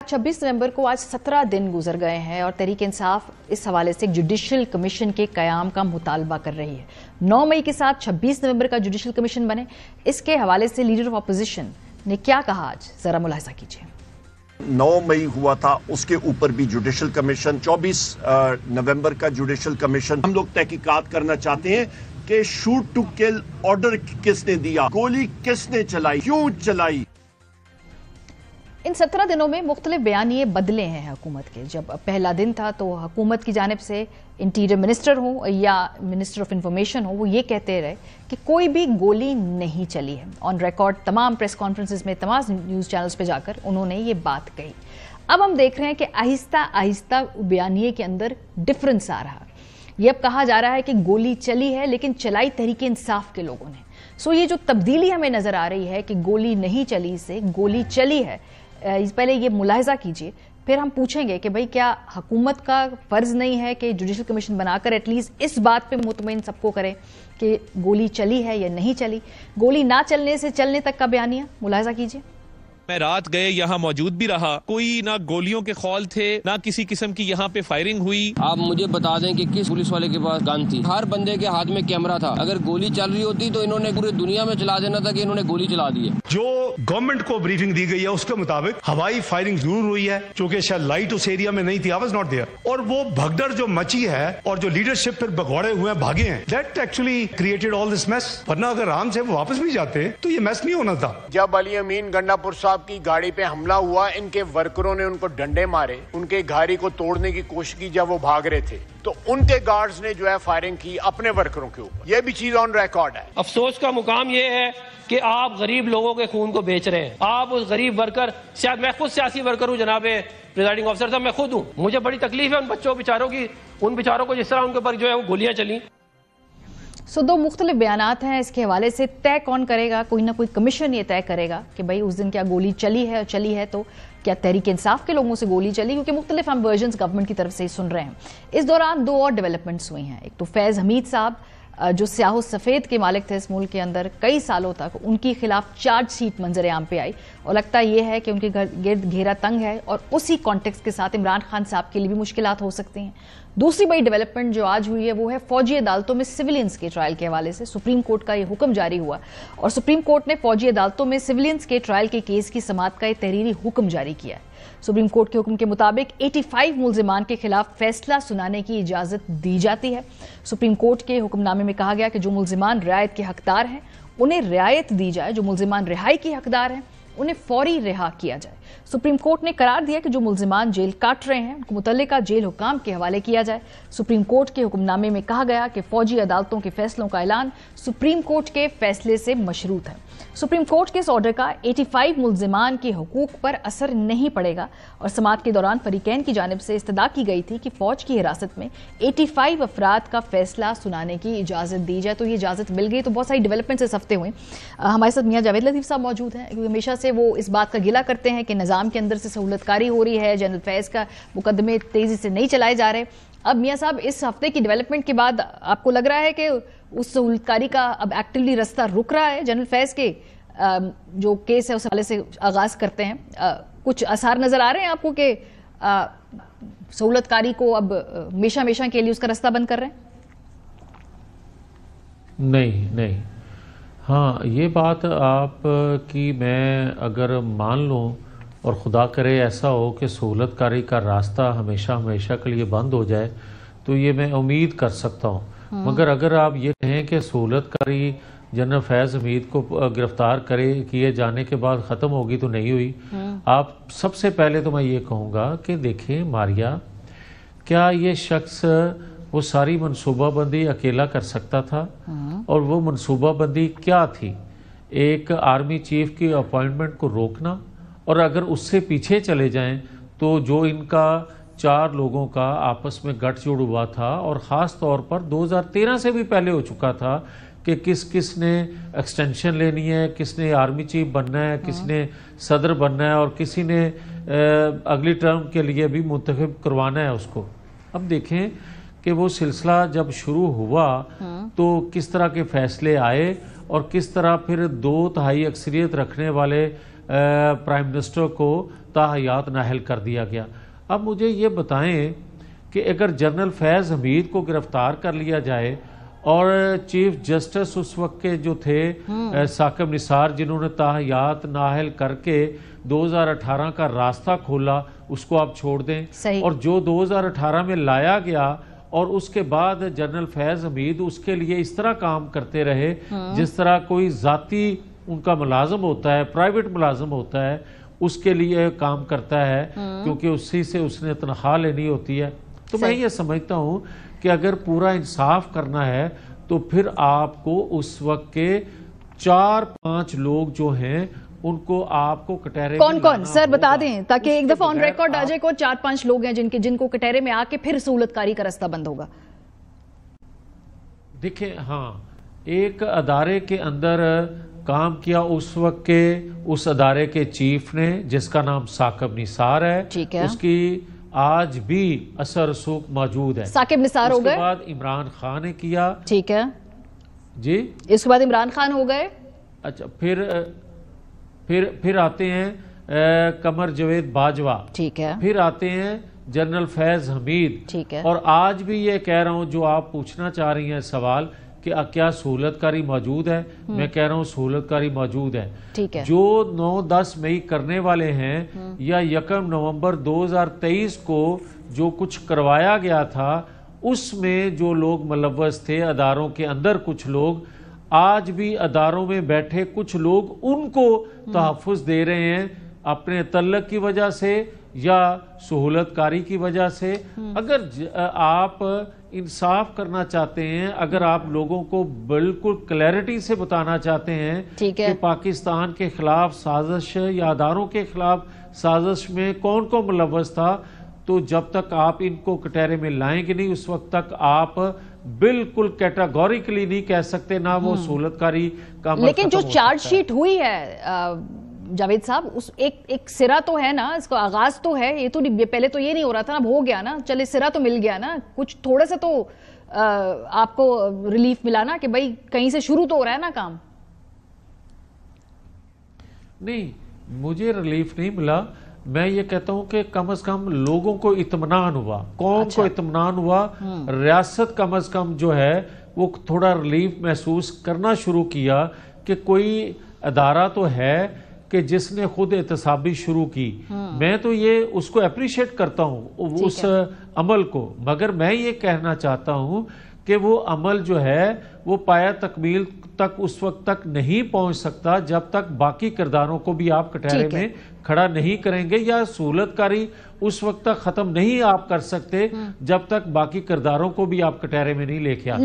26 नवंबर को आज 17 दिन गुजर गए हैं और तहरीक इंसाफ इस हवाले से एक जुडिशल कमीशन के क़याम का मुतालबा कर रही है। 9 मई के साथ 26 नवंबर का जुडिशल कमीशन बने, इसके हवाले से लीडर ऑफ अपोजिशन ने क्या कहा आज, जरा मुलाहिजा कीजिए। 9 मई हुआ था, उसके ऊपर भी जुडिशल कमीशन, 24 नवंबर का जुडिशल कमीशन। हम लोग तहकीकात करना चाहते हैं कि शूट टू किल ऑर्डर किसने दिया, गोली किसने चलाई, क्यों चलाई। इन 17 दिनों में मुख्तलिफ बयानिए बदले हैं हुकूमत के। जब पहला दिन था तो हुकूमत की जानिब से इंटीरियर मिनिस्टर हो या मिनिस्टर ऑफ इंफॉर्मेशन हो, वो ये कहते रहे कि कोई भी गोली नहीं चली है। ऑन रिकॉर्ड तमाम प्रेस कॉन्फ्रेंसेस में, तमाम न्यूज़ चैनल्स पे जाकर उन्होंने ये बात कही। अब हम देख रहे हैं कि आहिस्ता आहिस्ता बयानिए के अंदर डिफरेंस आ रहा है। ये अब कहा जा रहा है कि गोली चली है लेकिन चलाई तहरीक इंसाफ के लोगों ने। सो ये जो तब्दीली हमें नजर आ रही है कि गोली नहीं चली से गोली चली है, पहले ये मुलाहिजा कीजिए, फिर हम पूछेंगे कि भाई क्या हुकूमत का फर्ज नहीं है कि जुडिशल कमीशन बनाकर एटलीस्ट इस बात पे मुतमईन सबको करे कि गोली चली है या नहीं चली। गोली ना चलने से चलने तक का बयानिया मुलाहिजा कीजिए। मैं रात गए यहाँ मौजूद भी रहा, कोई ना गोलियों के खौल थे ना किसी किस्म की यहाँ पे फायरिंग हुई। आप मुझे बता दें कि किस पुलिस वाले के पास गन थी। हर बंदे के हाथ में कैमरा था। अगर गोली चल रही होती तो इन्होंने पूरी दुनिया में चला देना था कि इन्होंने गोली चला दी है। जो गवर्नमेंट को ब्रीफिंग दी गई है उसके मुताबिक हवाई फायरिंग जरूर हुई है, क्योंकि शायद लाइट उस एरिया में नहीं थी, आई वाज नॉट देयर। और वो भगदड़ जो मची है और जो लीडरशिप फिर भगौड़े हुए भागे हैं, that actually created all this mess. वरना अगर आराम से वो वापस भी जाते तो ये मेस नहीं होना था। जब अली अमीन गंडापुर साहब की गाड़ी पे हमला हुआ, इनके वर्करों ने उनको डंडे मारे, उनके गाड़ी को तोड़ने की कोशिश की जब वो भाग रहे थे, तो उनके गार्ड्स ने जो है फायरिंग की अपने वर्करों के ऊपर। ये भी चीज ऑन रिकॉर्ड है। अफसोस का मुकाम ये है कि आप गरीब लोगों के खून को बेच रहे हैं। आप उस गरीब वर्कर, शायद मैं खुद सियासी वर्कर हूँ जनाब प्रिजाइडिंग ऑफिसर साहब, मैं खुद हूँ, मुझे बड़ी तकलीफ है उन बच्चों बेचारों की, उन बेचारों को जिस तरह उनके ऊपर जो है वो गोलियां चली। सो दो मुख्तलिफ बयानात हैं। इसके हवाले से तय कौन करेगा? कोई ना कोई कमीशन ये तय करेगा कि भाई उस दिन क्या गोली चली है तो क्या तहरीक इंसाफ के लोगों से गोली चली, क्योंकि मुख्तलिफ हम वर्जन्स गवर्नमेंट की तरफ से ही सुन रहे हैं। इस दौरान दो और डेवलपमेंट्स हुई हैं। एक तो फैज़ हमीद साहब जो स्याह सफ़ेद के मालिक थे इस मुल्क के अंदर कई सालों तक, उनकी खिलाफ चार्ज शीट मंजर आम पे आई और लगता यह है कि उनके गिर्द घेरा तंग है और उसी कॉन्टेक्स्ट के साथ इमरान खान साहब के लिए भी मुश्किलात हो सकती हैं। दूसरी बड़ी डेवलपमेंट जो आज हुई है वो है फौजी अदालतों में सिविलियंस के ट्रायल के हवाले से सुप्रीम कोर्ट का यह हुक्म जारी हुआ और सुप्रीम कोर्ट ने फौजी अदालतों में सिविलियंस के ट्रायल के केस की समाअत का एक तहरीरी हुक्म जारी किया है। सुप्रीम कोर्ट के हुक्म के मुताबिक 85 मुल्जिमान के खिलाफ फैसला सुनाने की इजाजत दी जाती है। सुप्रीम कोर्ट के हुक्मनामे में कहा गया कि जो मुल्जिमान रियायत के हकदार हैं उन्हें रियायत दी जाए, जो मुल्जिमान रिहाई के हकदार हैं उन्हें फौरी रिहा किया जाए। सुप्रीम कोर्ट ने करार दिया कि जो मुल्जिमान जेल काट रहे हैं उनको मुतल्लिका जेल हुकाम के हवाले किया जाए। सुप्रीम कोर्ट के हुक्मनामे में कहा गया कि फौजी अदालतों के फैसलों का ऐलान सुप्रीम कोर्ट के फैसले से मशरूत है। सुप्रीम कोर्ट के इस ऑर्डर का 85 मुल्जिमान के हुकूक पर असर नहीं पड़ेगा और समाअत के दौरान फरीकैन की जानिब से इस्तदा की गई थी कि फौज की हिरासत में 85 अफराद का फैसला सुनाने की इजाजत दी जाए। तो ये इजाजत मिल गई। तो बहुत सारी डेवलपमेंट्स इस हफ्ते हुए। हमारे साथ मियां जावेद लतीफ साहब मौजूद हैं, क्योंकि हमेशा से वो इस बात का गिला करते हैं कि निज़ाम के अंदर से सहूलतकारी हो रही है, जनरल फैज़ का मुकदमे तेजी से नहीं चलाए जा रहे। अब मियां साहब, इस हफ्ते की डेवलपमेंट के बाद आपको लग रहा है कि उस सहूलतकारी का अब एक्टिवली रास्ता रुक रहा है? जनरल फैज़ के जो केस है उस हवाले से आगाज करते हैं, कुछ आसार नजर आ रहे हैं आपको कि सहूलतकारी को अब हमेशा के लिए उसका रास्ता बंद कर रहे हैं? नहीं, हाँ, ये बात आप की मैं अगर मान लूँ और खुदा करे ऐसा हो कि सहूलतकारी का रास्ता हमेशा के लिए बंद हो जाए तो ये मैं उम्मीद कर सकता हूँ। मगर अगर आप ये कहें कि सहूलतकारी जनरल फैज़ हमीद को गिरफ्तार किए जाने के बाद ख़त्म होगी तो नहीं हुई। आप सबसे पहले तो मैं ये कहूँगा कि देखें मारिया, क्या ये शख्स वो सारी मनसूबाबंदी अकेला कर सकता था? और वो मनसूबाबंदी क्या थी? एक आर्मी चीफ की अपॉइंटमेंट को रोकना, और अगर उससे पीछे चले जाएं तो जो इनका 4 लोगों का आपस में गठजोड़ हुआ था और ख़ास तौर पर 2013 से भी पहले हो चुका था कि किसने एक्सटेंशन लेनी है, किसने आर्मी चीफ बनना है, किसने सदर बनना है और किसी ने अगली टर्म के लिए भी मुंतखब करवाना है उसको। अब देखें कि वो सिलसिला जब शुरू हुआ तो किस तरह के फैसले आए और किस तरह फिर 2/3 अक्सरियत रखने वाले پرائم منسٹر کو تاحیات نااہل کر دیا گیا۔ اب مجھے یہ بتائیں کہ اگر جنرل فیض حمید کو گرفتار کر لیا جائے اور چیف جسٹس اس وقت کے جو تھے ثاقب نثار، جنہوں نے تاحیات نااہل کر کے 2018 کا راستہ کھولا، اس کو آپ چھوڑ دیں، اور جو 2018 میں لایا گیا اور اس کے بعد جنرل فیض حمید اس کے لیے اس طرح کام کرتے رہے جس طرح کوئی ذاتی ان کا ملازم ہوتا ہے، پرائیویٹ ملازم ہوتا ہے، اس کے لیے کام کرتا ہے کیونکہ اسی سے اس نے تنخواہ لینی ہوتی ہے۔ تو میں یہ سمجھتا ہوں کہ اگر پورا انصاف کرنا ہے تو پھر آپ کو اس وقت کے 4-5 لوگ جو ہیں ان کو آپ کو کٹہرے کون سر بتا دیں تاکہ ایک دفعہ آن ریکارڈ آ جائے کو 4-5 لوگ ہیں جن کو کٹہرے میں آ کے پھر سہولت کاری کا رستہ بند ہوگا۔ دیکھیں، ہاں، ایک ادارے کے اندر کام کیا اس وقت کے اس ادارے کے چیف نے جس کا نام ثاقب نثار ہے، اس کی آج بھی اثر رسوخ موجود ہے۔ ثاقب نثار ہو گئے، اس کے بعد عمران خان نے کیا، ٹھیک ہے جی، اس کے بعد عمران خان ہو گئے، اچھا، پھر آتے ہیں قمر جاوید باجوہ، ٹھیک ہے، پھر آتے ہیں جنرل فیض حمید، ٹھیک ہے، اور آج بھی یہ کہہ رہا ہوں جو آپ پوچھنا چاہ رہی ہیں سوال کہ کیا سہولت کاری موجود ہے، میں کہہ رہا ہوں سہولت کاری موجود ہے۔ ٹھیک ہے، جو 9-10 مئی کرنے والے ہیں یا 1 نومبر 2023 کو جو کچھ کروایا گیا تھا، اس میں جو لوگ ملوث تھے اداروں کے اندر، کچھ لوگ آج بھی اداروں میں بیٹھے کچھ لوگ ان کو تحفظ دے رہے ہیں اپنے تعلق کی وجہ سے یا سہولت کاری کی وجہ سے۔ اگر آپ انصاف کرنا چاہتے ہیں، اگر آپ لوگوں کو بالکل کلیئرٹی سے بتانا چاہتے ہیں کہ پاکستان کے خلاف سازش یا اداروں کے خلاف سازش میں کون کون ملوث تھا، تو جب تک آپ ان کو کٹہرے میں لائیں گے نہیں اس وقت تک آپ بالکل کیٹاگوریکلی نہیں کہہ سکتے نہ وہ سہولت کاری کا عمل لیکن جو چارج شیٹ ہوئی ہے جاوید صاحب، ایک سرا تو ہے نا، اس کا آغاز تو ہے، یہ تو پہلے تو یہ نہیں ہو رہا تھا نا، اب ہو گیا نا، چلے سرا تو مل گیا نا، کچھ تھوڑے سے تو آپ کو ریلیف ملا نا کہ بھائی کہیں سے شروع تو ہو رہا ہے نا کام۔ نہیں، مجھے ریلیف نہیں ملا، میں یہ کہتا ہوں کہ کم از کم لوگوں کو اطمینان ہوا، قوم کو اطمینان ہوا، ریاست کم از کم جو ہے وہ تھوڑا ریلیف محسوس کرنا شروع کیا کہ کوئی ادارہ تو ہے کہ جس نے خود احتسابی شروع کی۔ میں تو یہ اس کو اپریشیٹ کرتا ہوں اس عمل کو، مگر میں یہ کہنا چاہتا ہوں کہ وہ عمل جو ہے وہ پایہ تکمیل تک اس وقت تک نہیں پہنچ سکتا جب تک باقی کرداروں کو بھی آپ کٹہرے میں کھڑا نہیں کریں گے، یا سہولت کاری اس وقت تک ختم نہیں آپ کر سکتے جب تک باقی کرداروں کو بھی آپ کٹہرے میں نہیں لے کے آتے۔